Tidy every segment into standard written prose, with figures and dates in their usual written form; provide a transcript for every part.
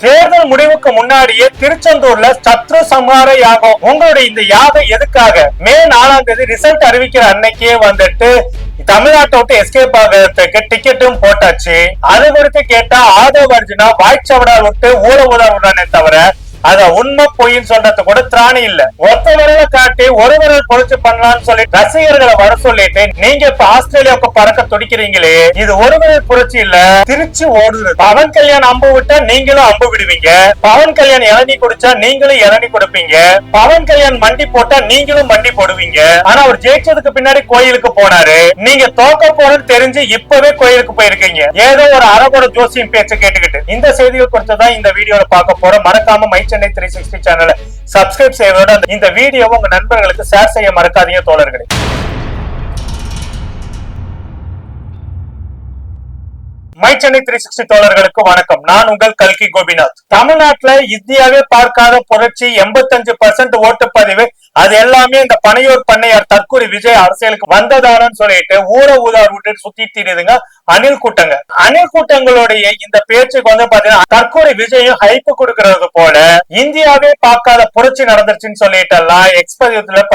தேர்தல் முடிவுக்கு முன்னாடியே திருச்செந்தூர்ல சத்ரு சம்ஹார யாகம். உங்களுடைய இந்த யாகம் எதுக்காக? மே 4ஆம் தேதி ரிசல்ட் அறிவிக்கிற அன்னைக்கே வந்துட்டு தமிழ்நாட்டை விட்டு எஸ்கேப் ஆகிறதுக்கு டிக்கெட்டும் போட்டாச்சு. அது குறித்து கேட்டா ஆதவ் அர்ஜுனா வாய்ச்சவடா விட்டு ஊழ உதவுறானே தவிர அத உண்மை பொய்ன்னு சொல்றது கூட திராணி இல்ல. ஒத்த விரலை காட்டி ஒரு விரல் பொழிச்சு பண்ணலாம்னு சொல்லி ரசிகர்களை வர சொல்லிட்டு நீங்க இப்ப ஆஸ்திரேலியாவுக்கு பறக்க துடிக்கிறீங்களே, இது ஒரு விரல் புரட்சி இல்ல, திருச்சி ஓடுது. பவன் கல்யாண் அம்பு விட்டா நீங்களும் அம்பு விடுவீங்க, பவன் கல்யாண் இளநீ குடிச்சா நீங்களும் இளநீ கொடுப்பீங்க, பவன் கல்யாண் மண்டி போட்டா நீங்களும் மண்டி போடுவீங்க. ஆனா அவர் ஜெயிச்சதுக்கு பின்னாடி கோயிலுக்கு போனாரு. நீங்க தோக்க போறன்னு தெரிஞ்சு இப்பவே கோயிலுக்கு போயிருக்கீங்க, ஏதோ ஒரு அரபோட ஜோசியம் பேச்சு கேட்டுக்கிட்டு. இந்த செய்திகள் குறித்துதான் இந்த வீடியோல பார்க்க போறோம். மறக்காம மை சென்னை 360 சேனலை சப்ஸ்கிரைப் செய்வதோட இந்த வீடியோவை உங்க நண்பர்களுக்கு ஷேர் செய்ய மறக்காதீங்க தோழர்களே. மை சென்னை 360 தோழர்களுக்கு வணக்கம். நான் உங்கள் கல்கி கோபிநாத். தமிழ்நாட்டுல இந்தியாவே பார்க்காத புரட்சி, 85% ஓட்டு பதிவு. அது எல்லாமே இந்த பனையூர் பண்ணையார் தற்கூரி விஜய் அரசியலுக்கு வந்ததானு சொல்லிட்டு ஊர ஊதார் விட்டு சுத்திட்டு இருதுங்க அணில் கூட்டங்க. அணில் கூட்டங்களுடைய இந்த பேச்சுக்கு வந்து பாத்தீங்கன்னா தற்கூரி விஜயும் ஹைப்பு கொடுக்கறது போல இந்தியாவே பார்க்காத புரட்சி நடந்துருச்சுன்னு சொல்லிட்டு எல்லாம் எக்ஸ்பதிவுல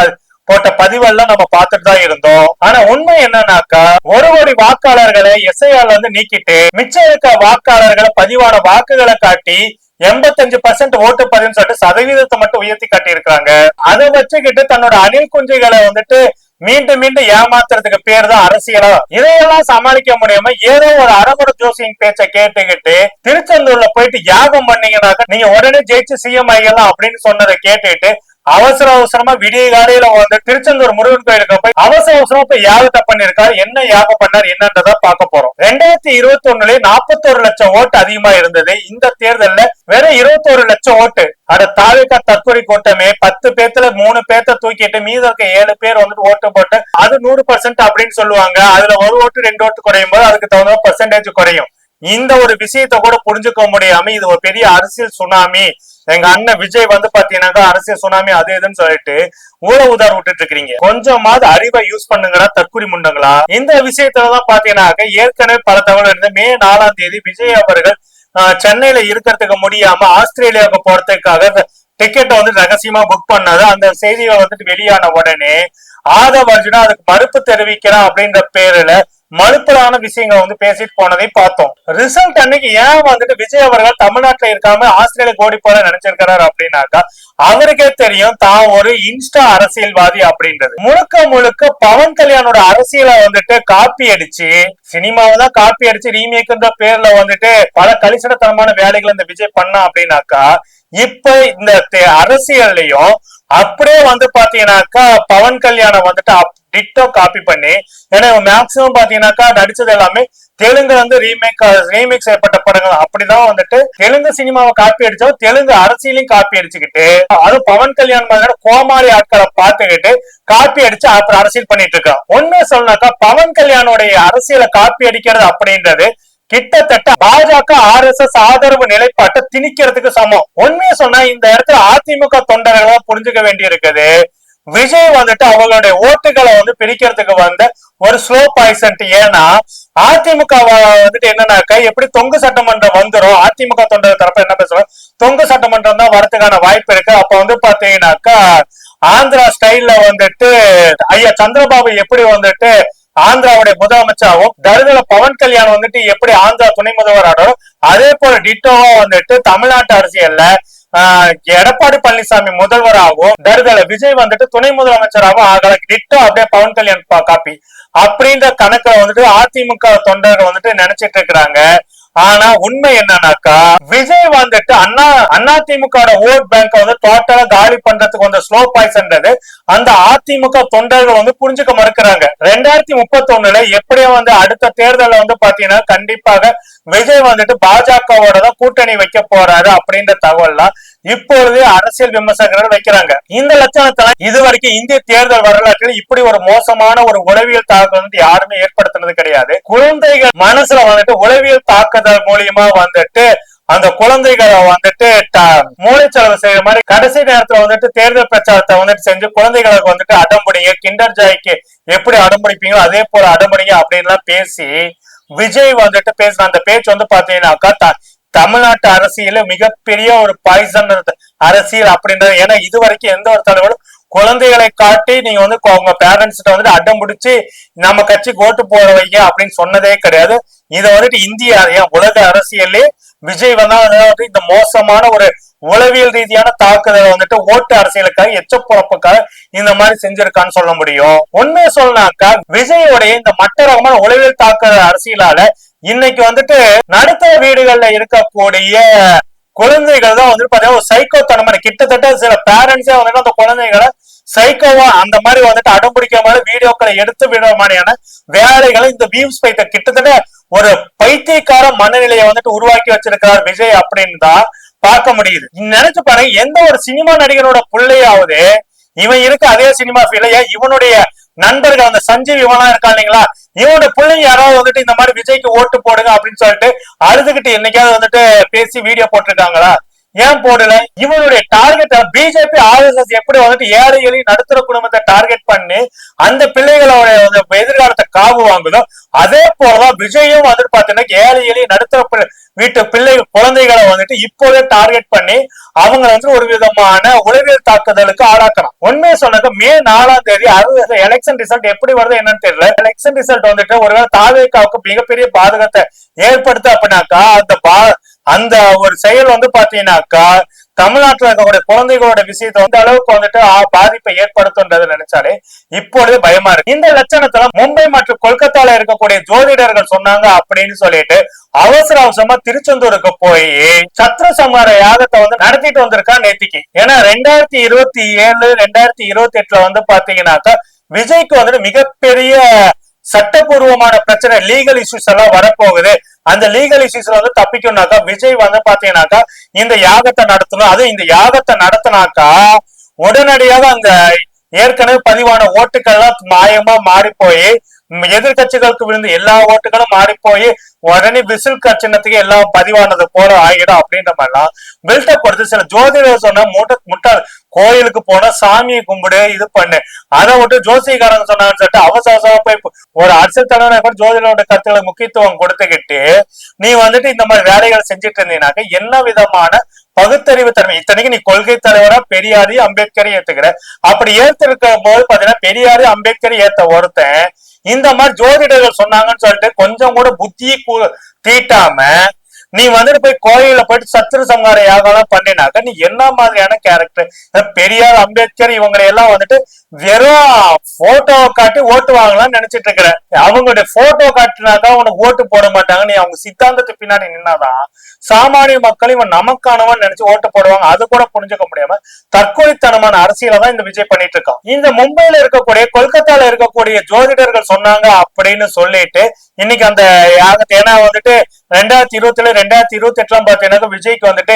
போட்ட பதிவெல்லாம் நம்ம பார்த்துட்டு தான் இருந்தோம். ஆனா உண்மை என்னன்னாக்கா, 1 கோடி வாக்காளர்களை எஸ்ஐஆர்ல இருந்து நீக்கிட்டு மிச்சம் இருக்க வாக்காளர்களை பதிவான வாக்குகளை காட்டி 85% ஓட்டு பதிவுன்னு சொல்லிட்டு சதவீதத்தை மட்டும் உயர்த்தி காட்டி இருக்காங்க. அதை வச்சுக்கிட்டு தன்னோட அணில் குஞ்சுகளை வந்துட்டு மீண்டும் மீண்டும் ஏமாத்துறதுக்கு பேர் தான் அரசியலா? இதையெல்லாம் சமாளிக்க முடியாம ஏதோ ஒரு அரபுட ஜோசியம் பேச்சை கேட்டுக்கிட்டு திருச்செந்தூர்ல போயிட்டு யாகம் பண்ணீங்கன்னாக்க நீங்க உடனே ஜெயிச்சு சிஎம் ஆகிடலாம் அப்படின்னு சொன்னதை கேட்டுக்கிட்டு அவசரமா விடிய காலையில வந்து திருச்செந்தூர் முருகன் கோயிலுக்கு போய் அவசரமா போய் யாகத்தை பண்ணிருக்காரு. என்ன யாகம் பண்ணாரு என்னன்றத பார்க்க போறோம். 2021 41 லட்சம் ஓட்டு அதிகமா இருந்தது. இந்த தேர்தல்ல வெறும் 21 லட்சம் ஓட்டு. அட தாவேகா தற்கொலை கூட்டமே 10 பேத்துல 3 பேர்த்த தூக்கிட்டு மீத இருக்க 7 பேர் வந்துட்டு ஓட்டு போட்டு அது 100% அப்படின்னு சொல்லுவாங்க. அதுல ஒரு ஓட்டு 2 ஓட்டு குறையும் போது அதுக்கு தகுந்த பெர்சன்டேஜ் குறையும். இந்த ஒரு விஷயத்த கூட புரிஞ்சுக்க முடியாம இது ஒரு பெரிய அரசியல் சுனாமி, எங்க அண்ணன் விஜய் வந்து பாத்தீங்கன்னா அரசியல் சுனாமி அது இதுன்னு சொல்லிட்டு ஊழ உதார் விட்டுட்டு இருக்கீங்க. கொஞ்சமாவது அறிவை யூஸ் பண்ணுங்களா தற்குறி முண்டங்களா. இந்த விஷயத்துலதான் பாத்தீங்கன்னாக்க ஏற்கனவே பல தகவல் இருந்து மே 4ஆம் தேதி விஜய் அவர்கள் சென்னையில இருக்கிறதுக்கு முடியாம ஆஸ்திரேலியாவுக்கு போறதுக்காக டிக்கெட்டை வந்து ரகசியமா புக் பண்ணாது. அந்த செய்திகள் வந்துட்டு வெளியான உடனே ஆதவ் அர்ஜுனா அதுக்கு மறுப்பு தெரிவிக்கிறான் அப்படின்ற பேருல மறுப்பலான விஷயங்கள் வந்து பேசிட்டு போனதை பார்த்தோம். ரிசல்ட் அன்னைக்கு ஏன் வந்துட்டு விஜய் அவர்கள் தமிழ்நாட்டுல இருக்காம ஆஸ்திரேலியா கோடி போல நினைச்சிருக்கிறாரு அப்படின்னாக்கா அவருக்கே தெரியும் தான் ஒரு இன்ஸ்டா அரசியல்வாதி அப்படின்றது. முழுக்க பவன் கல்யாணோட அரசியலை வந்துட்டு காப்பி அடிச்சு சினிமாவை தான் காப்பி அடிச்சு ரீமேக்ன்ற பேர்ல வந்துட்டு பல கலிசடத்தனமான வேலைகள் இந்த விஜய் பண்ணா அப்படின்னாக்கா இப்ப இந்த அரசியல்லையும் அப்படியே வந்து பாத்தீங்கன்னாக்கா பவன் கல்யாணம் வந்துட்டு டிட்டோ காப்பி பண்ணி, ஏன்னா மேக்சிமம் பாத்தீங்கன்னாக்கா நடிச்சது எல்லாமே தெலுங்கு வந்து ரீமேக் செய்யப்பட்ட படங்கள். அப்படிதான் வந்துட்டு தெலுங்கு சினிமாவை காப்பி அடிச்சா தெலுங்கு அரசியலையும் காப்பி அடிச்சுக்கிட்டு அது பவன் கல்யாண் மாதிரி கோமாளி ஆட்களை பார்த்துக்கிட்டு காப்பி அடிச்சு அப்புறம் அரசியல் பண்ணிட்டு இருக்கான். உண்மையை சொல்லனாக்கா பவன் கல்யாணுடைய அரசியலை காப்பி அடிக்கிறது அப்படின்றது கிட்டத்தட்ட பாஜக RSS ஆதரவு நிலைப்பாட்டை திணிக்கிறதுக்கு சமம். உண்மையை சொன்னா இந்த இடத்துல அதிமுக தொண்டர்களை புரிஞ்சுக்க வேண்டி இருக்குது. விஜய் வந்துட்டு அவங்களுடைய ஓட்டுகளை வந்து பிரிக்கிறதுக்கு வந்த ஒரு ஸ்லோ பாய்சன். ஏன்னா அதிமுக வந்துட்டு என்னன்னாக்கா எப்படி தொங்கு சட்டமன்றம் வந்துடும், அதிமுக தொண்டர் தரப்ப என்ன பேசுவாங்க, தொங்கு சட்டமன்றம் தான் வரதுக்கான வாய்ப்பு இருக்கு. அப்ப வந்து பாத்தீங்கன்னாக்கா ஆந்திரா ஸ்டைல்ல வந்துட்டு ஐயா சந்திரபாபு எப்படி வந்துட்டு ஆந்திராவுடைய முதலமைச்சராகவும் தருதல பவன் கல்யாண் வந்துட்டு எப்படி ஆந்திரா துணை முதல்வர் ஆடும், அதே போல டிட்டோவா வந்துட்டு தமிழ்நாட்டு அரசியல்ல எடப்பாடி பழனிசாமி முதல்வராகவும் தருதல விஜய் வந்துட்டு துணை முதலமைச்சராகவும் ஆகல. டிட்டோ அப்படியே பவன் கல்யாண் காப்பி அப்படின்ற கணக்குல வந்துட்டு அதிமுக தொண்டர்கள் வந்துட்டு நினைச்சிட்டு இருக்கிறாங்க. ஆனா உண்மை என்னன்னாக்கா விஜய் வந்துட்டு அதிமுக ஓட் பேங்க் வந்து டோட்டலா காலி பண்றதுக்கு வந்து ஸ்லோ பாய்சன்றது அந்த அதிமுக தொண்டர்கள் வந்து புரிஞ்சுக்க மறுக்கிறாங்க. 2031 எப்படியும் வந்து அடுத்த தேர்தல வந்து பாத்தீங்கன்னா கண்டிப்பாக விஜய் வந்துட்டு பாஜகவோட தான் கூட்டணி வைக்க போறாரு அப்படின்ற தகவல்லாம் இப்பொழுது அரசியல் விமர்சகர்கள் வைக்கிறாங்க. இந்த லட்சணத்துல இதுவரைக்கும் இந்திய தேர்தல் வரலாற்றில் இப்படி ஒரு மோசமான ஒரு உளவியல் தாக்குதல் வந்து யாருமே ஏற்படுத்தினது கிடையாது. குழந்தைகள் மனசுல வந்துட்டு உளவியல் தாக்குதல் மூலியமா வந்துட்டு அந்த குழந்தைகளை வந்துட்டு மூளைச்சலவை செய்யற மாதிரி கடைசி நேரத்துல வந்துட்டு தேர்தல் பிரச்சாரத்தை வந்துட்டு செஞ்சு குழந்தைகளுக்கு வந்துட்டு அடம்பிடிங்க, கிண்டர் ஜாய்க்கு எப்படி அடம்பிடிப்பீங்களோ அதே போல அடம்பிடிங்க அப்படின்னு பேசி விஜய் வந்துட்டு பேசின அந்த பேச்சு வந்து பாத்தீங்கன்னாக்கா தமிழ்நாட்டு அரசியல மிகப்பெரிய ஒரு பாய்சன் அரசியல் அப்படின்றது. ஏன்னா இது வரைக்கும் எந்த ஒரு தலைவரும் குழந்தைகளை காட்டி நீங்க வந்து உங்க பேரண்ட்ஸ்கிட்ட வந்துட்டு அடம் பிடிச்சி நம்ம கட்சிக்கு ஓட்டு போட வைங்க அப்படின்னு சொன்னதே கிடையாது. இதை வந்துட்டு இந்திய உலக அரசியலே விஜய் வந்து இந்த மோசமான ஒரு உளவியல் ரீதியான தாக்குதலை வந்துட்டு ஓட்டு அரசியலுக்காக எச்சப்புறப்புக்காக இந்த மாதிரி செஞ்சிருக்கான்னு சொல்ல முடியும். உண்மையை சொல்லனாக்கா விஜயோடைய இந்த மட்ட ரகமான உளவியல் தாக்குதல் அரசியலால இன்னைக்கு வந்துட்டு நடுத்தர வீடுகள்ல இருக்கக்கூடிய குழந்தைகள் தான் வந்துட்டு பாத்தீங்கன்னா ஒரு சைக்கோ தனமான கிட்டத்தட்ட சில பேரண்ட்ஸே வந்துட்டு அந்த குழந்தைகளை சைக்கோவா அந்த மாதிரி வந்துட்டு அடம்பிடிக்க மாதிரி வீடியோக்களை எடுத்து விடுற மாதிரியான வேலைகளை இந்த வியூஸ் பைத்த கிட்டத்தட்ட ஒரு பைத்தியக்கார மனநிலையை வந்துட்டு உருவாக்கி வச்சிருக்கிறார் விஜய் அப்படின்னு தான் பார்க்க முடியுது. நினைச்சு பாருங்க, எந்த ஒரு சினிமா நடிகரோட பிள்ளையாவது இவன் இருக்க அதே சினிமா ஃபீல்ல இவனுடைய நண்பர்கள் அந்த சஞ்சீவ் இவனா இருக்கா இல்லைங்களா, இவனோட பிள்ளைங்க யாராவது வந்துட்டு இந்த மாதிரி விஜய்க்கு ஓட்டு போடுங்க அப்படின்னு சொல்லிட்டு அழுதுகிட்டு என்னைக்காவது வந்துட்டு பேசி வீடியோ போட்டிருக்காங்களா? ஏன் போடல? இவனுடைய டார்கெட் பிஜேபி ஆர்எஸ்எஸ் எப்படி வந்துட்டு ஏழை எளிய நடுத்தர குடும்பத்தை டார்கெட் பண்ணி அந்த பிள்ளைகளோட எதிர்காலத்தை காவு வாங்குதோ அதே போலதான் விஜயும் வந்துட்டு பாத்தீங்கன்னா ஏழை எளிய நடுத்தர வீட்டு குழந்தைகளை வந்துட்டு இப்போதே டார்கெட் பண்ணி அவங்க வந்து ஒரு விதமான உளவியல் தாக்குதலுக்கு ஆளாக்கணும். உண்மையை சொன்னாக்க மே 4ஆம் தேதி எலெக்ஷன் ரிசல்ட் எப்படி வருது என்னன்னு தெரியல. எலெக்ஷன் ரிசல்ட் வந்துட்டு ஒருவேளை தாவேக்காவுக்கு மிகப்பெரிய பாதகத்தை ஏற்படுத்த அப்படின்னாக்கா அந்த ஒரு செயல் வந்து பாத்தீங்கன்னாக்கா தமிழ்நாட்டில் இருக்கக்கூடிய குழந்தைகளோட விஷயத்தை வந்து அளவுக்கு வந்துட்டு பாதிப்பை ஏற்படுத்தும்ன்றது நினைச்சாலே இப்பொழுது பயமா இருக்கு. இந்த லட்சணத்துல மும்பை மற்றும் கொல்கத்தால இருக்கக்கூடிய ஜோதிடர்கள் சொன்னாங்க அப்படின்னு சொல்லிட்டு அவசர அவசரமா திருச்செந்தூருக்கு போய் சத்ரு சம்ஹார யாகத்தை வந்து நடத்திட்டு வந்திருக்கா நேத்திக்கு. ஏன்னா 2027 2028 வந்து பாத்தீங்கன்னாக்கா விஜய்க்கு வந்துட்டு மிகப்பெரிய சட்டபூர்வமான பிரச்சனை லீகல் இஷ்யூஸ் எல்லாம் வரப்போகுது. அந்த லீகல் இஷ்யூஸ்ல வந்து தப்பிக்கணும்னாக்கா விஜய் வந்து பாத்தீங்கன்னாக்கா இந்த யாகத்தை நடத்தணும். அது இந்த யாகத்தை நடத்தினாக்கா உடனடியாக அந்த ஏற்கனவே பதிவான ஓட்டுகள்லாம் மாயமா மாறி போய் எதிர்கட்சிகளுக்கு விழுந்து எல்லா ஓட்டுகளும் மாறி போய் உடனே விசில் கட்சினத்துக்கு எல்லாம் பதிவானது போல ஆகிடும் அப்படின்ற மாதிரிலாம் பில்டப் கொடுத்து சில ஜோதிடர் சொன்ன முட்டாள் கோயிலுக்கு போனா சாமியை கும்பிடு இது பண்ணு அதை விட்டு ஜோசிகாரங்க சொன்னான்னு சொல்லிட்டு அவசரமா போய் ஒரு அரசியல் தலைவரை கூட ஜோதிடரோட கருத்துக்களை முக்கியத்துவம் கொடுத்துக்கிட்டு நீ வந்துட்டு இந்த மாதிரி வேலைகளை செஞ்சுட்டு இருந்தீங்கன்னாக்க என்ன விதமான பகுத்தறிவு தன்மை. இத்தனைக்கு நீ கொள்கை தலைவரா பெரியாரையும் அம்பேத்கரையும் ஏத்துக்கிற. அப்படி ஏத்திருக்கும் போது பாத்தீங்கன்னா பெரியாரு அம்பேத்கரை ஏத்த ஒருத்தன் இந்த மாதிரி ஜோதிடர்கள் சொன்னாங்கன்னு சொல்லிட்டு கொஞ்சம் கூட புத்தியை தீட்டாம நீ வந்துட்டு போய் கோயில போயிட்டு சத்ரு சம்ஹார யாகம் பண்ணினாக்க நீ என்ன மாதிரியான கேரக்டர்? பெரியார் அம்பேத்கர் இவங்களை எல்லாம் வந்துட்டு வெறும் போட்டோவை காட்டி ஓட்டு வாங்கலாம்னு நினைச்சிட்டு இருக்கிற. அவங்களுடைய போட்டோ காட்டினாக்கா உனக்கு ஓட்டு போட மாட்டாங்க. நீ அவங்க சித்தாந்தத்துக்கு பின்னாடி நின்னாதான் சாமானிய மக்கள் இவன் நமக்கானவன் நினைச்சு ஓட்டு போடுவாங்க. அது கூட புரிஞ்சுக்க முடியாம தற்கொலைத்தனமான அரசியலை தான் இந்த விஜய் பண்ணிட்டு இருக்கான். இந்த மும்பையில இருக்கக்கூடிய கொல்கத்தால இருக்கக்கூடிய ஜோதிடர்கள் சொன்னாங்க அப்படின்னு சொல்லிட்டு இன்னைக்கு அந்த யாகத்தை ஏன்னா வந்துட்டு 2020 2028 பாத்தீங்கன்னா விஜய்க்கு வந்துட்டு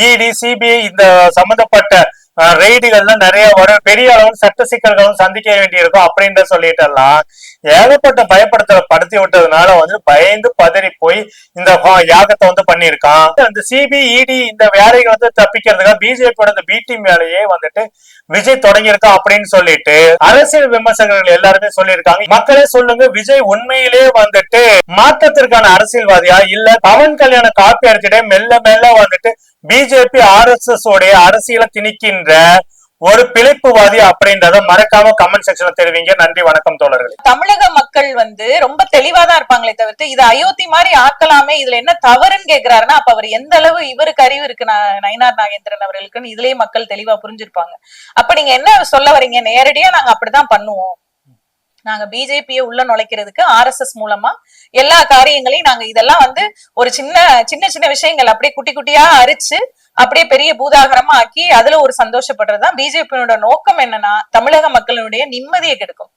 இடி சிபிஐ இந்த சம்பந்தப்பட்ட ரெய்டுகள்லாம் நிறைய வரும். பெரிய அளவு சட்ட சிக்கல்களும் சந்திக்க வேண்டியிருக்கும் அப்படின்ற சொல்லிட்டு எல்லாம் ஏகப்பட்ட பயப்படுத்தலை படுத்தி விட்டதுனால வந்து பயந்து பதறி போய் இந்த யாகத்தை வந்து பண்ணியிருக்கான். அந்த சிபிஇடி இந்த வேலைகள் வந்து தப்பிக்கிறதுக்காக பிஜேபியோட இந்த பி டீம் வேலையே வந்துட்டு விஜய் தொடங்கியிருக்கான் அப்படின்னு சொல்லிட்டு அரசியல் விமர்சகர்கள் எல்லாருமே சொல்லியிருக்காங்க. மக்களே சொல்லுங்க, விஜய் உண்மையிலே வந்துட்டு மாற்றத்திற்கான அரசியல்வாதியா இல்ல பவன் கல்யாண காப்பி அடிச்சுட்டே மெல்ல மெல்ல வந்துட்டு பிஜேபி RSS உடைய அரசியலை திணிக்கின்ற ஒரு பிழைப்புவாதி அப்படின்றத மறக்காம கமெண்ட் செக்ஷன்ல தெரிவிங்க. நன்றி, வணக்கம் தோழர்களே. தமிழக மக்கள் வந்து ரொம்ப தெளிவாதான் இருப்பாங்களே தவிர்த்து இது அயோத்தி மாதிரி ஆக்கலாமே இதுல என்ன தவறுன்னு கேக்குறாருன்னா அப்ப அவர் எந்த அளவு இவருக்கு அறிவு இருக்கு நயினார் நாகேந்திரன் அவர்களுக்குன்னு இதுலயே மக்கள் தெளிவா புரிஞ்சிருப்பாங்க. அப்ப நீங்க என்ன சொல்ல வரீங்க? நேரடியா நாங்க அப்படிதான் பண்ணுவோம், நாங்க பிஜேபியை உள்ள நுழைக்கிறதுக்கு RSS மூலமா எல்லா காரியங்களையும் நாங்க இதெல்லாம் வந்து ஒரு சின்ன சின்ன விஷயங்கள் அப்படியே குட்டி குட்டியா அரிச்சு அப்படியே பெரிய பூதாகரமா ஆக்கி அதுல ஒரு சந்தோஷப்படுறதுதான் பிஜேபியோட நோக்கம். என்னன்னா தமிழக மக்களுடைய நிம்மதியை கெடுக்கும்.